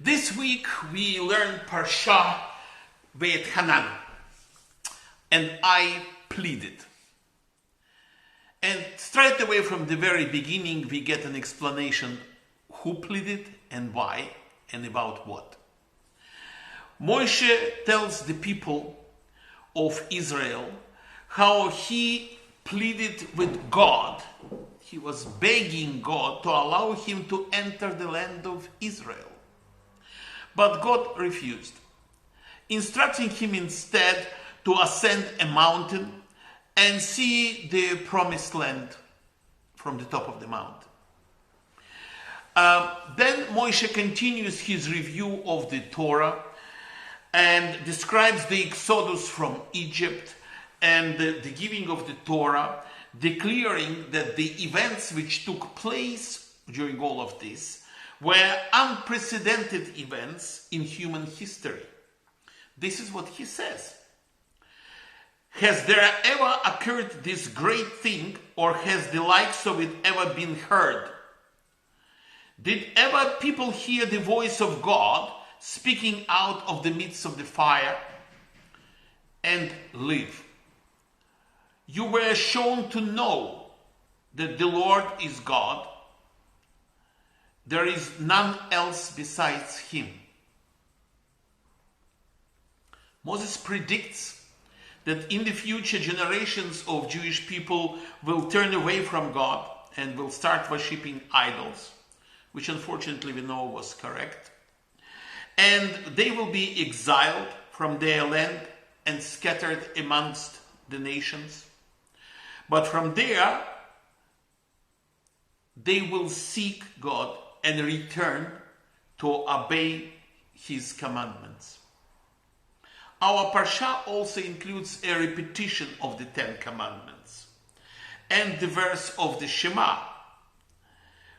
This week we learned Parsha Vaetchanan, and I pleaded. And straight away from the very beginning we get an explanation who pleaded and why and about what. Moshe tells the people of Israel how he pleaded with God. He was begging God to allow him to enter the land of Israel. But God refused, instructing him instead to ascend a mountain and see the promised land from the top of the mountain. Then Moshe continues his review of the Torah and describes the exodus from Egypt and the giving of the Torah, declaring that the events which took place during all of this were unprecedented events in human history. This is what he says. Has there ever occurred this great thing, or has the likes of it ever been heard? Did ever people hear the voice of God speaking out of the midst of the fire and live? You were shown to know that the Lord is God. There is none else besides him. Moses predicts that in the future generations of Jewish people will turn away from God and will start worshipping idols, which unfortunately we know was correct. And they will be exiled from their land and scattered amongst the nations. But from there, they will seek God and return to obey his commandments. Our Parsha also includes a repetition of the Ten Commandments and the verse of the Shema,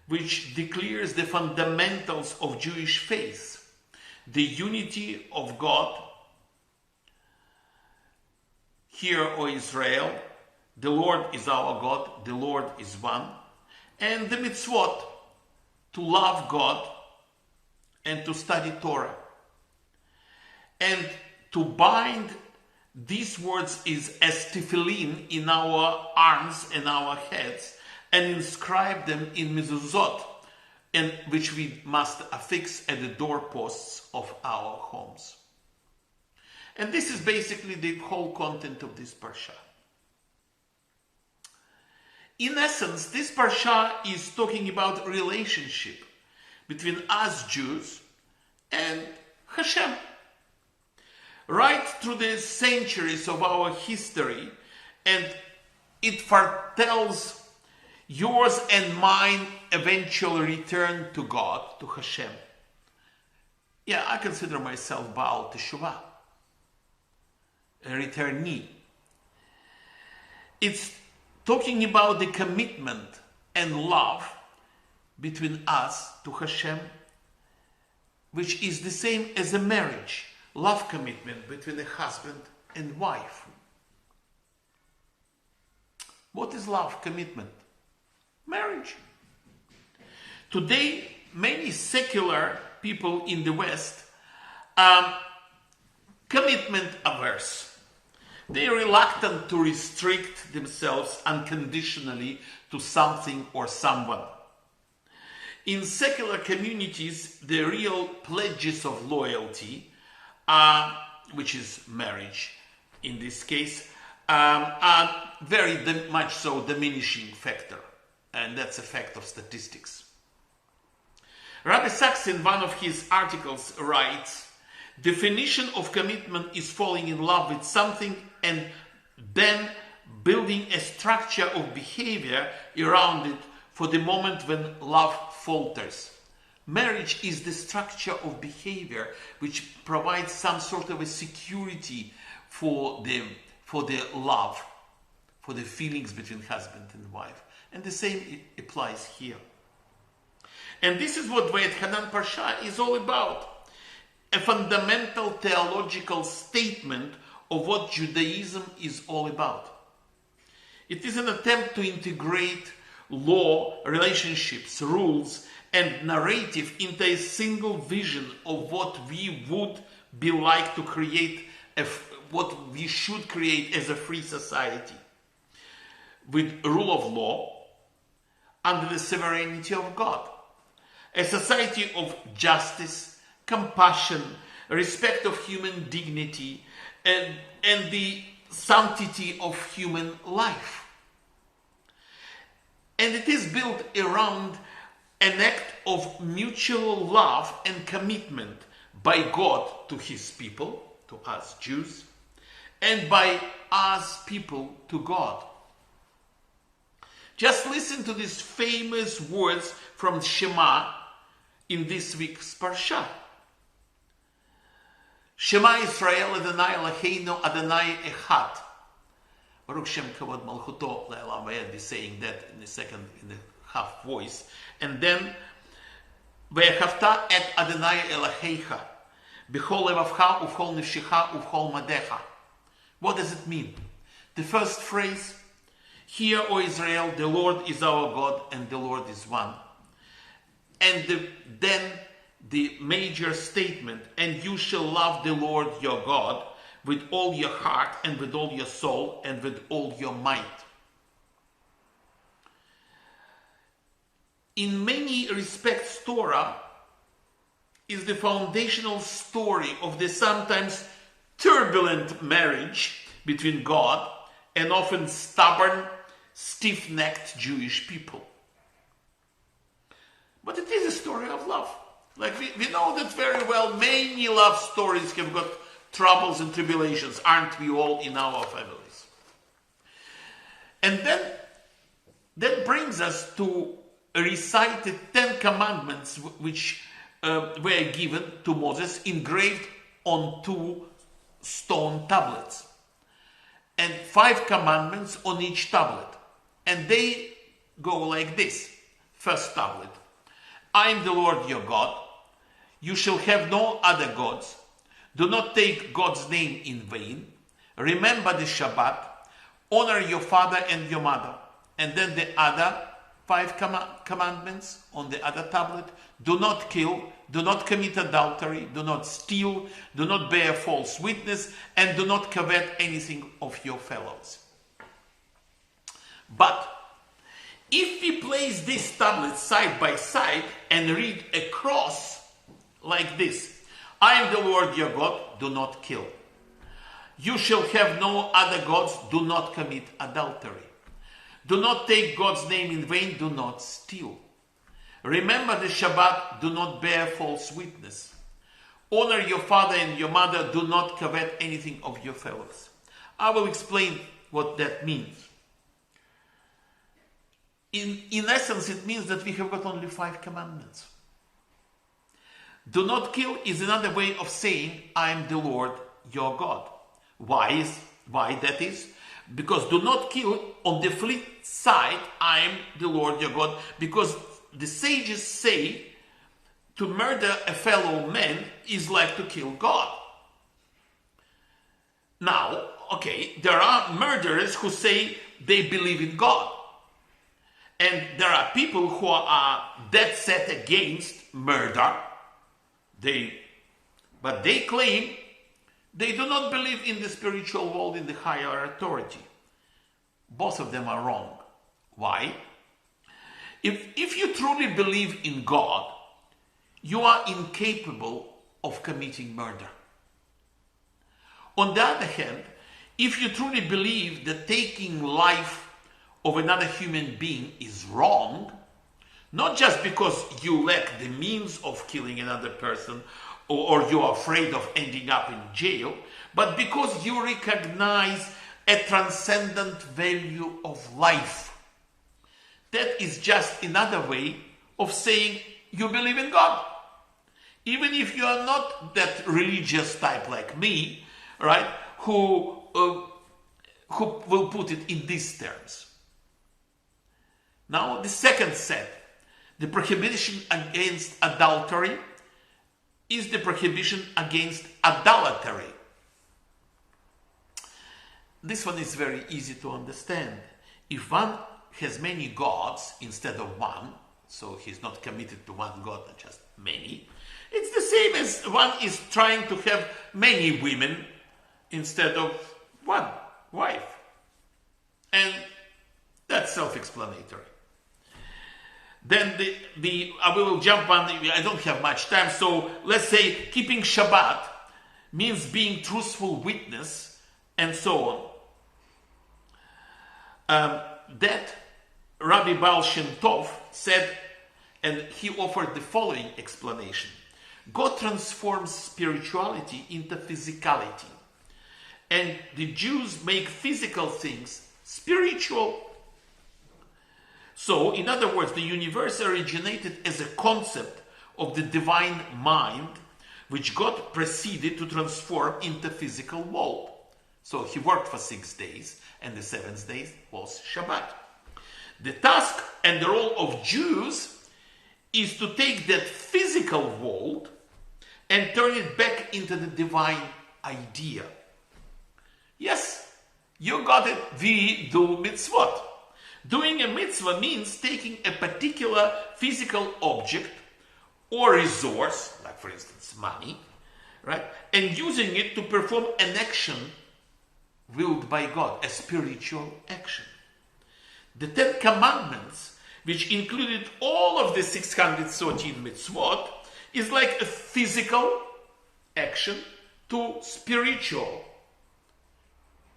which declares the fundamentals of Jewish faith, the unity of God. Hear, O Israel, the Lord is our God, the Lord is one, and the mitzvot, to love God and to study Torah. And to bind these words is as tefillin in our arms and our heads, and inscribe them in mezuzot, and which we must affix at the doorposts of our homes. And this is basically the whole content of this parsha. In essence, this parsha is talking about relationship between us Jews and Hashem. Right through the centuries of our history, and it foretells yours and mine eventual return to God, to Hashem. Yeah, I consider myself Baal Teshuvah, a returnee. It's talking about the commitment and love between us to Hashem, which is the same as a marriage, love commitment between a husband and wife. What is love commitment? Marriage. Today, many secular people in the West are commitment averse. They are reluctant to restrict themselves unconditionally to something or someone. In secular communities, the real pledges of loyalty, which is marriage in this case, are very much so diminishing factor, and that's a fact of statistics. Rabbi Sachs, in one of his articles, writes, definition of commitment is falling in love with something and then building a structure of behavior around it for the moment when love falters. Marriage is the structure of behavior which provides some sort of a security for the love, for the feelings between husband and wife. And the same applies here. And this is what Vaetchanan Parsha is all about. A fundamental theological statement of what Judaism is all about. It is an attempt to integrate law, relationships, rules, and narrative into a single vision of what we would be like to create, what we should create as a free society, with rule of law, under the sovereignty of God. A society of justice, compassion, respect of human dignity, and the sanctity of human life. And it is built around an act of mutual love and commitment by God to his people, to us Jews, and by us people to God. Just listen to these famous words from Shema in this week's Parsha. Shema Yisrael Adonai Eloheinu Adonai Echad. Baruch Shem Kavod Malchuto Le'olam Va'ed, saying that in the half voice. And then Ve'echavta et Adonai Eloheicha B'chol levavcha u'v'chol nefshecha u'v'chol madecha. What does it mean? The first phrase, hear, O Israel, the Lord is our God and the Lord is one. And then the major statement, and you shall love the Lord your God with all your heart and with all your soul and with all your might. In many respects, Torah is the foundational story of the sometimes turbulent marriage between God and often stubborn, stiff-necked Jewish people. But it is a story of love. Like we know that very well. Many love stories have got troubles and tribulations, aren't we all in our families? And then that brings us to recite the 10 commandments which were given to Moses, engraved on 2 stone tablets, and 5 commandments on each tablet. And they go like this. First tablet: I am the Lord your God. You shall have no other gods. Do not take God's name in vain. Remember the Shabbat. Honor your father and your mother. And then the other 5 commandments on the other tablet: do not kill, do not commit adultery, do not steal, do not bear false witness, and do not covet anything of your fellows. But if we place these tablets side by side and read across like this: I am the Lord your God, do not kill. You shall have no other gods, do not commit adultery. Do not take God's name in vain, do not steal. Remember the Shabbat, do not bear false witness. Honor your father and your mother, do not covet anything of your fellows. I will explain what that means. In essence, it means that we have got only 5 commandments. Do not kill is another way of saying, I am the Lord your God. Why that is? Because do not kill, on the flip side, I am the Lord your God, because the sages say to murder a fellow man is like to kill God. Now, okay, there are murderers who say they believe in God. And there are people who are dead set against murder. But they claim they do not believe in the spiritual world, in the higher authority. Both of them are wrong. Why? If you truly believe in God, you are incapable of committing murder. On the other hand, if you truly believe that taking life of another human being is wrong, not just because you lack the means of killing another person or you are afraid of ending up in jail, but because you recognize a transcendent value of life. That is just another way of saying you believe in God. Even if you are not that religious type like me, right, who will put it in these terms. Now, the second set, the prohibition against adultery, is the prohibition against idolatry. This one is very easy to understand. If one has many gods instead of one, So he's not committed to one God, not just many. It's the same as one is trying to have many women instead of one wife. And that's self-explanatory. Then we will jump on, I don't have much time, so let's say keeping Shabbat means being truthful witness and so on. That Rabbi Baal Shem Tov said, and he offered the following explanation. God transforms spirituality into physicality, and the Jews make physical things spiritual. So, in other words, the universe originated as a concept of the divine mind, which God proceeded to transform into physical world. So he worked for 6 days, and the 7th day was Shabbat. The task and the role of Jews is to take that physical world and turn it back into the divine idea. Yes, you got it. We do mitzvot. Doing a mitzvah means taking a particular physical object or resource, like for instance money, right, and using it to perform an action willed by God, a spiritual action. The 10 Commandments, which included all of the 613 mitzvot, is like a physical action to spiritual.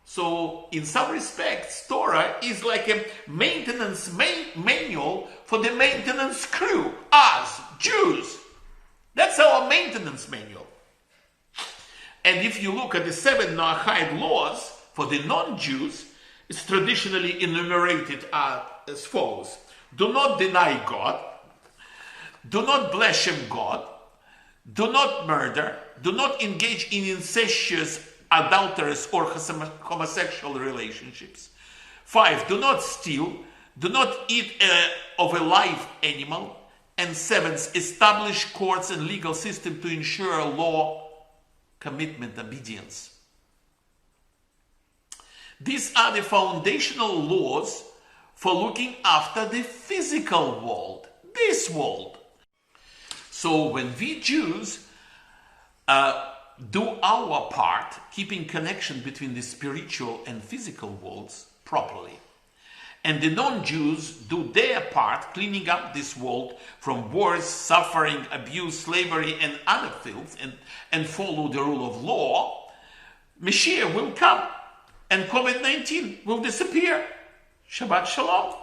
So, in some respects, Torah is like a maintenance manual for the maintenance crew, us, Jews. That's our maintenance manual. And if you look at the 7 Noahide laws for the non-Jews, it's traditionally enumerated as follows. Do not deny God. Do not blaspheme God. Do not murder. Do not engage in incestuous, adulterous, or homosexual relationships. 5. Do not steal. Do not eat of a live animal. And 7. Establish courts and legal system to ensure law, commitment, obedience. These are the foundational laws for looking after the physical world, this world. So when we Jews do our part, keeping connection between the spiritual and physical worlds properly, and the non-Jews do their part, cleaning up this world from wars, suffering, abuse, slavery, and other filth, and follow the rule of law, Mashiach will come, and COVID-19 will disappear. Shabbat Shalom.